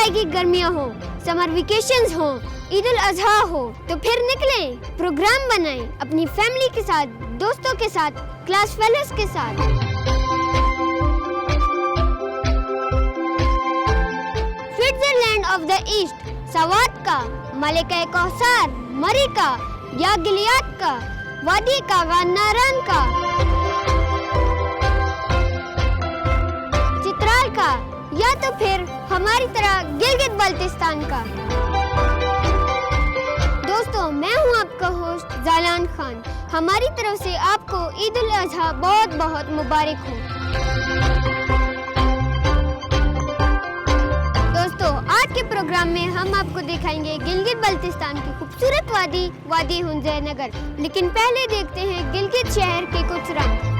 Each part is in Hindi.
जुलाई की गर्मियाँ हो, समर वेकेशंस हो, ईद उल अजहा हो, तो फिर निकलें, प्रोग्राम बनाएं अपनी फैमिली के साथ, दोस्तों के साथ, क्लास फेलोज के साथ। Switzerland of the east, Swat का, मलिका कौसार, मरी का या गिलियाद का, वादी का, गानारान का, चित्राल का, या तो फिर हमारी तरह गिलगित बाल्टिस्तान का। दोस्तों, मैं हूं आपका होस्ट जालान खान। हमारी तरफ से आपको ईद उल अजहा बहुत बहुत मुबारक हो। दोस्तों, आज के प्रोग्राम में हम आपको दिखाएंगे गिलगित बाल्टिस्तान की खूबसूरत वादी, वादी हुंजै नगर। लेकिन पहले देखते हैं गिलगित शहर के कुछ रंग।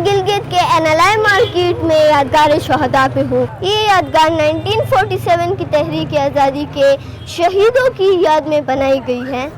गिलगित के एनालाई मार्केट में यादगार शहदा पे हूँ। ये यादगार 1947 की तहरीक आज़ादी के शहीदों की याद में बनाई गई है।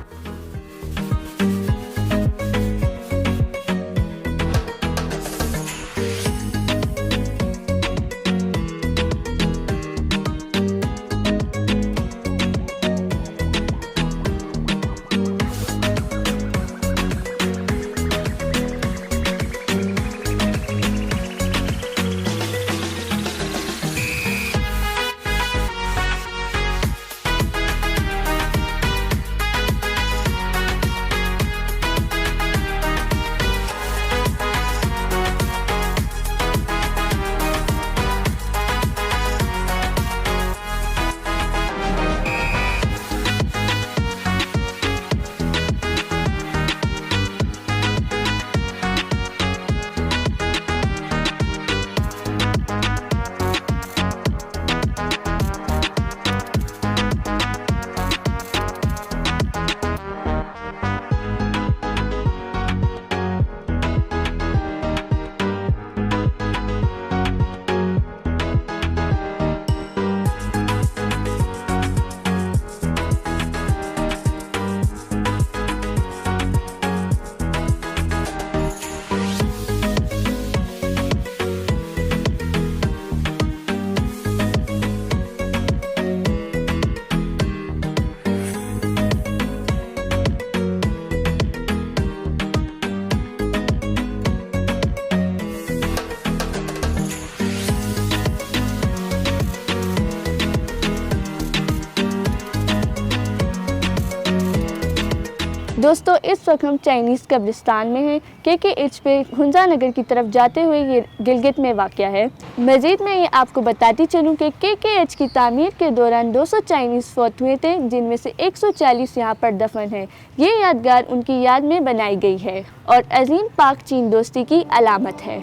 दोस्तों, इस वक्त हम चाइनीज़ कब्रिस्तान में हैं। KKH पे हुंजा नगर की तरफ जाते हुए ये गिलगित में वाक़या है। मज़ीद में ये आपको बताती चलूँ कि KKH की तामीर के दौरान 200 चाइनीज़ फौत हुए थे, जिनमें से 140 यहाँ पर दफन हैं। ये यादगार उनकी याद में बनाई गई है और अजीम पाक चीन दोस्ती की अलामत है।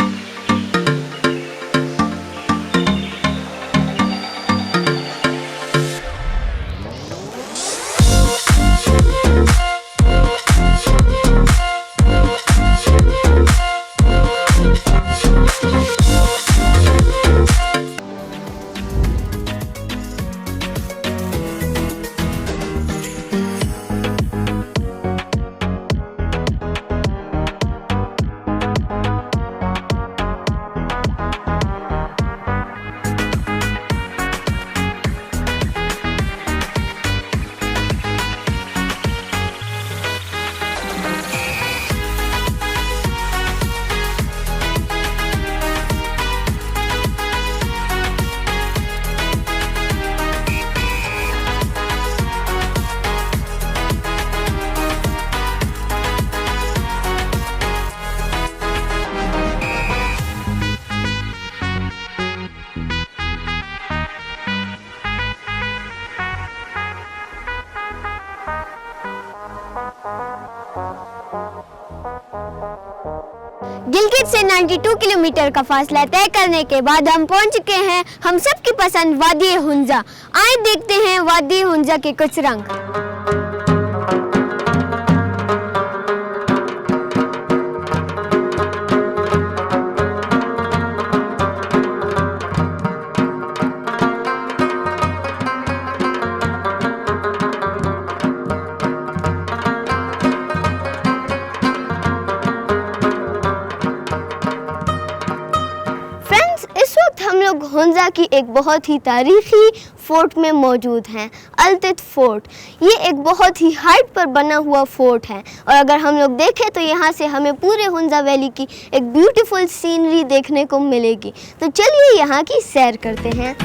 गिलगित से 92 किलोमीटर का फासला तय करने के बाद हम पहुंच चुके हैं हम सबकी पसंद वादी हुंजा। आए देखते हैं वादी हुंजा के कुछ रंग। हम लोग हुंजा की एक बहुत ही तारीखी फोर्ट में मौजूद हैं, अल्तित फोर्ट। ये एक बहुत ही हाइट पर बना हुआ फोर्ट है और अगर हम लोग देखें तो यहाँ से हमें पूरे हुंजा वैली की एक ब्यूटीफुल सीनरी देखने को मिलेगी। तो चलिए यहाँ की सैर करते हैं।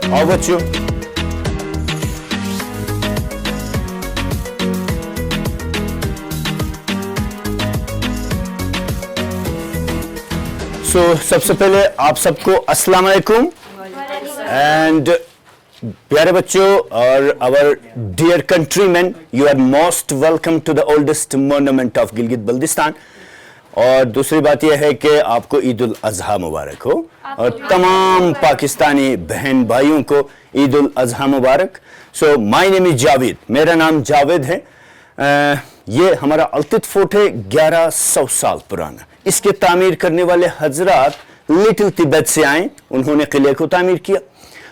आओ बच्चों, सबसे पहले आप सबको अस्सलाम वालेकुम एंड प्यारे बच्चों और our dear countryman, you are most welcome to the oldest monument of Gilgit Baltistan. और दूसरी बात यह है कि आपको ईद उल अजहा मुबारक हो और तमाम पाकिस्तानी बहन भाइयों को ईद उल अजहा मुबारक। So my name is Javed, मेरा नाम जावेद है। ये हमारा अल्तित फोर्ट है, 1100 साल पुराना। इसके तामीर करने वाले हजरात लिटिल तिब्बत से आए, उन्होंने किले को तामीर किया।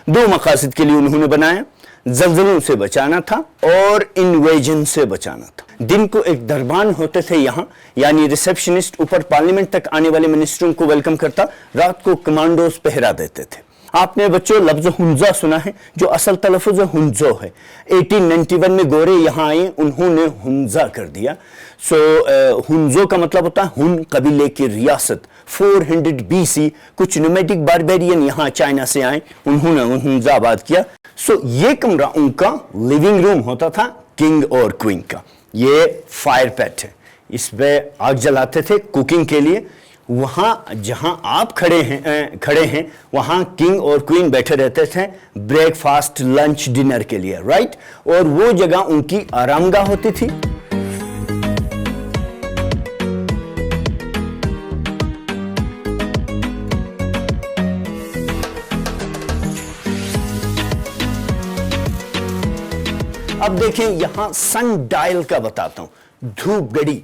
दो मकासद के लिए उन्होंने बनाया, जल्जलों से बचाना था और इन्वेजन से बचाना था। दिन को एक दरबान होते थे यहाँ, यानी रिसेप्शनिस्ट ऊपर पार्लियामेंट तक आने वाले मिनिस्टरों को वेलकम करता, रात को कमांडोज पहरा देते थे। आपने बच्चों लफ्ज हुंजा सुना है, जो असल तलफ़ुज़ हुंजो है। 1891 में गोरे यहाँ आए, उन्होंने हुंजा कर दिया। हुंजो का मतलब होता है हुन कबीले की रियासत। 400 BC कुछ नोमैडिक बारबेरियन यहाँ चाइना से आए, उन्होंने हुंजा आबाद किया। ये कमरा उनका लिविंग रूम होता था, किंग और क्वीन का। ये फायर पेट है, इस पे आग जलाते थे कुकिंग के लिए। वहां जहां आप खड़े हैं वहां किंग और क्वीन बैठे रहते थे ब्रेकफास्ट लंच डिनर के लिए, राइट। और वो जगह उनकी आरामगाह होती थी। अब देखें यहां सन डायल का बताता हूं, धूप घड़ी।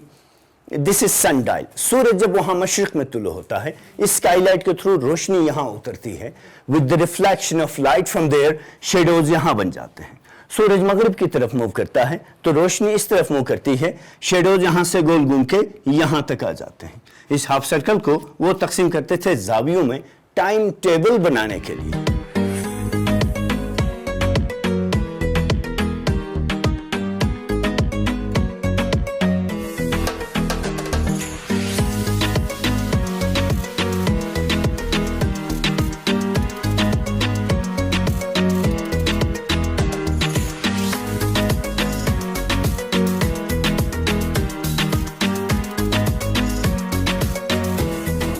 This is sun dial. सूरज जब वहां मशरिक में तुलो होता है, इस स्काईलाइट के थ्रू रोशनी यहां उतरती है। With the reflection of light from there, shadows यहां बन जाते हैं। सूरज मगरिब की तरफ मूव करता है तो रोशनी इस तरफ मूव करती है, शेडोज यहां से गोल घूम के यहां तक आ जाते हैं। इस हाफ सर्कल को वो तकसीम करते थे जावियों में टाइम टेबल बनाने के लिए।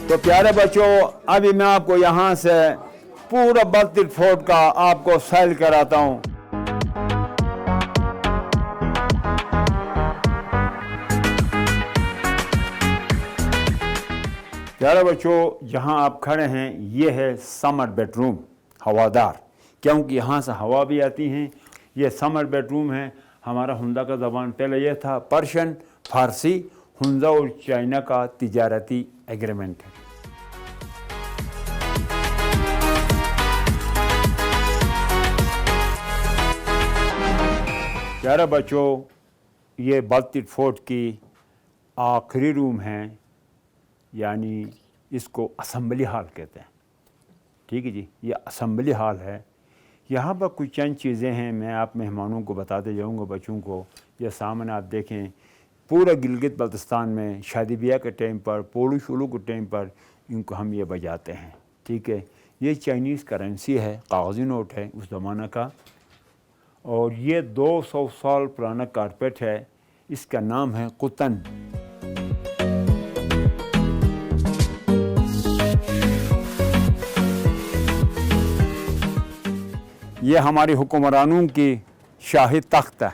तो प्यारे बच्चों, अभी मैं आपको यहाँ से पूरा अल्तित फोर्ट का आपको सैर कराता हूँ। प्यारे बच्चों, जहाँ आप खड़े हैं ये है समर बेडरूम, हवादार, क्योंकि यहाँ से हवा भी आती है। ये समर बेडरूम है। हमारा हुंजा का ज़बान पहले ये था पर्शियन, फारसी। हुंजा और चाइना का तिजारती एग्रीमेंट है। प्यारे बच्चों, ये अल्तित फोर्ट की आखिरी रूम है, यानी इसको असम्बली हॉल कहते हैं। ठीक है जी, ये असम्बली हॉल है। यहाँ पर कुछ चंद चीज़ें हैं, मैं आप मेहमानों को बताते जाऊँगा, बच्चों को। ये सामने आप देखें, पूरा गिलगित बल्तिस्तान में शादी ब्याह के टाइम पर, पोलू शुलू के टाइम पर इनको हम ये बजाते हैं। ठीक है, ये चाइनीज़ करेंसी है, कागज़ी नोट है उस ज़माना का। और ये 200 साल पुराना कारपेट है, इसका नाम है कुतन। ये हमारे हुक्मरानों की शाही तख्त है,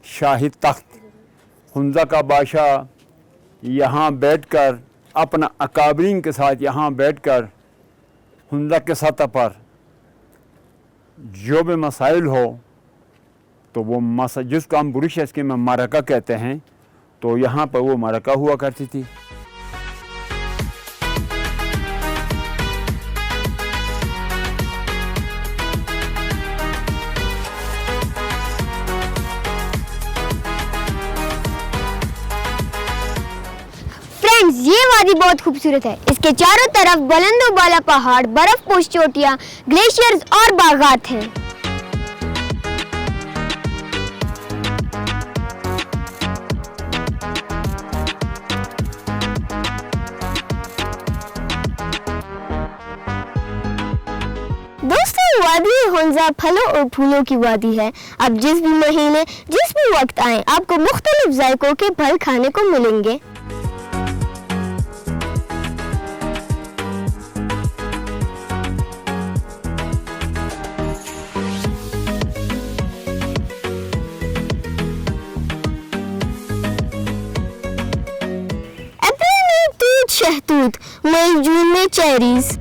शाही तख्त। हुंजा का बादशाह यहाँ बैठकर अपना अकाबरीन के साथ यहाँ बैठकर हुंजा के सतह पर जो भी मसाइल हो तो वो जिसको हम बुरुश के में मारका कहते हैं, तो यहाँ पर वो मारका हुआ करती थी। फ्रेंड्स, ये वादी बहुत खूबसूरत है। इसके चारों तरफ बुलंदो बाला पहाड़, बर्फ पोश चोटियां, ग्लेशियर्स और बागात हैं। दोस्तों, वादी हुंजा फलों और फूलों की वादी है। आप जिस भी महीने, जिस भी वक्त आए, आपको मुख्तलिफ जायकों के फल खाने को मिलेंगे। अप्रैल में तूत शहतूत, मई जून में चेरीज,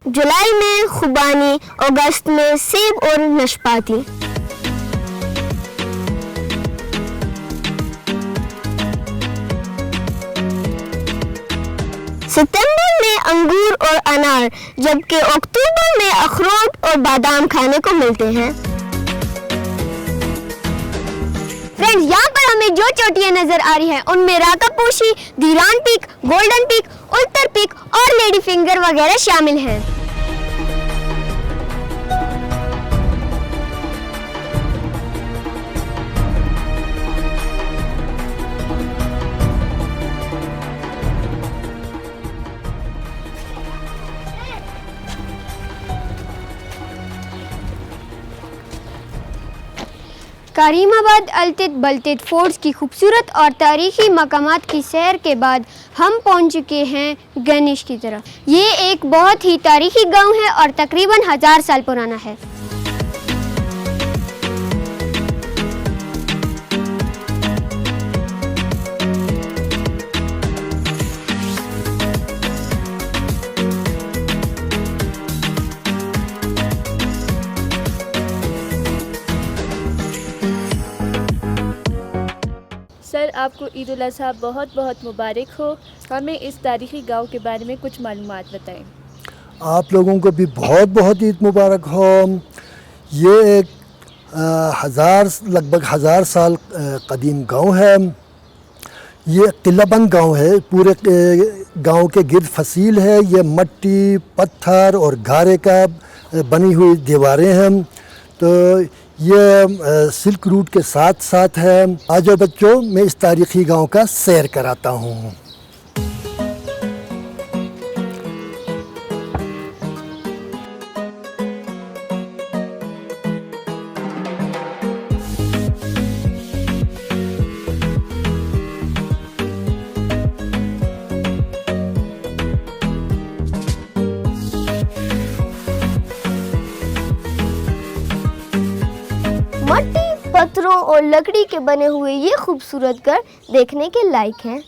जुलाई में खुबानी, अगस्त में सेब और नाशपाती। सितंबर में अंगूर और अनार, जबकि अक्टूबर में अखरोट और बादाम खाने को मिलते हैं। फ्रेंड्स, यहाँ पर हमें जो चोटियां नजर आ रही हैं उनमें राकापोशी, धीरान पीक, गोल्डन पीक, उत्तर पीक और लेडी फिंगर वगैरह शामिल हैं। करीमाबाद अल्तित बल्तित फोर्ट्स की खूबसूरत और तारीखी मकामात की सैर के बाद हम पहुंच चुके हैं गणेश की तरफ। ये एक बहुत ही तारीखी गांव है और तकरीबन 1000 साल पुराना है। सर, आपको ईद उल अज़हा बहुत बहुत मुबारक हो। हमें इस तारीख़ी गांव के बारे में कुछ मालूमात बताएं। आप लोगों को भी बहुत बहुत ईद मुबारक हो। ये एक लगभग 1000 साल कदीम गांव है। ये किलाबंद गांव है। पूरे गांव के गिर्द फसील है। ये मट्टी, पत्थर और गारे का बनी हुई दीवारें हैं। तो ये सिल्क रूट के साथ साथ है। आज बच्चों, मैं इस तारीखी गांव का सैर कराता हूँ। मट्टी, पत्थरों और लकड़ी के बने हुए ये खूबसूरत घर देखने के लायक हैं।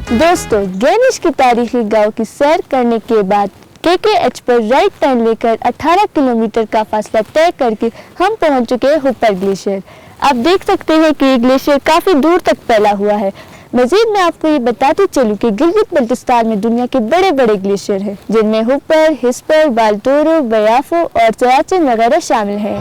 दोस्तों, गणेश की तारीखी गांव की सैर करने के बाद KKH पर राइट टर्न लेकर 18 किलोमीटर का फासला तय करके हम पहुंच चुके हैं हुपर ग्लेशियर। आप देख सकते हैं कि ये ग्लेशियर काफ़ी दूर तक फैला हुआ है। मजीद मैं आपको ये बताती चलूँ कि गिलगित बल्तिस्तान में दुनिया के बड़े बड़े ग्लेशियर हैं, जिनमें हुपर, हिस्पर, बालतोरो, बयाफो और सियाचिन वगैरह शामिल हैं।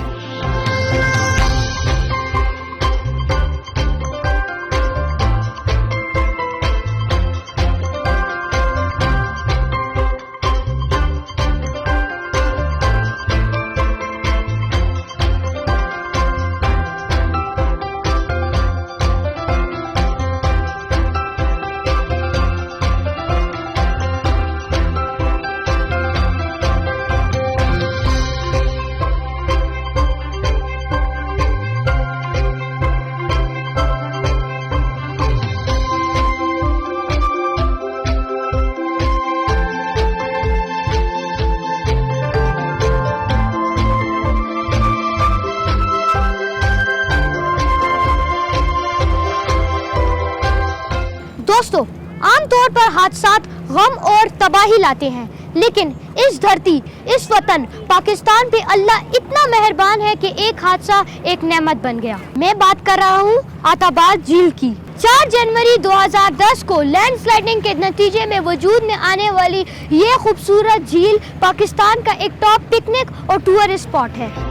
दोस्तों, आमतौर पर हादसात गम और तबाही लाते हैं, लेकिन इस धरती, इस वतन पाकिस्तान पे अल्लाह इतना मेहरबान है कि एक हादसा एक नेमत बन गया। मैं बात कर रहा हूँ आताबाद झील की। 4 जनवरी 2010 को लैंडस्लाइडिंग के नतीजे में वजूद में आने वाली ये खूबसूरत झील पाकिस्तान का एक टॉप पिकनिक और टूर स्पॉट है।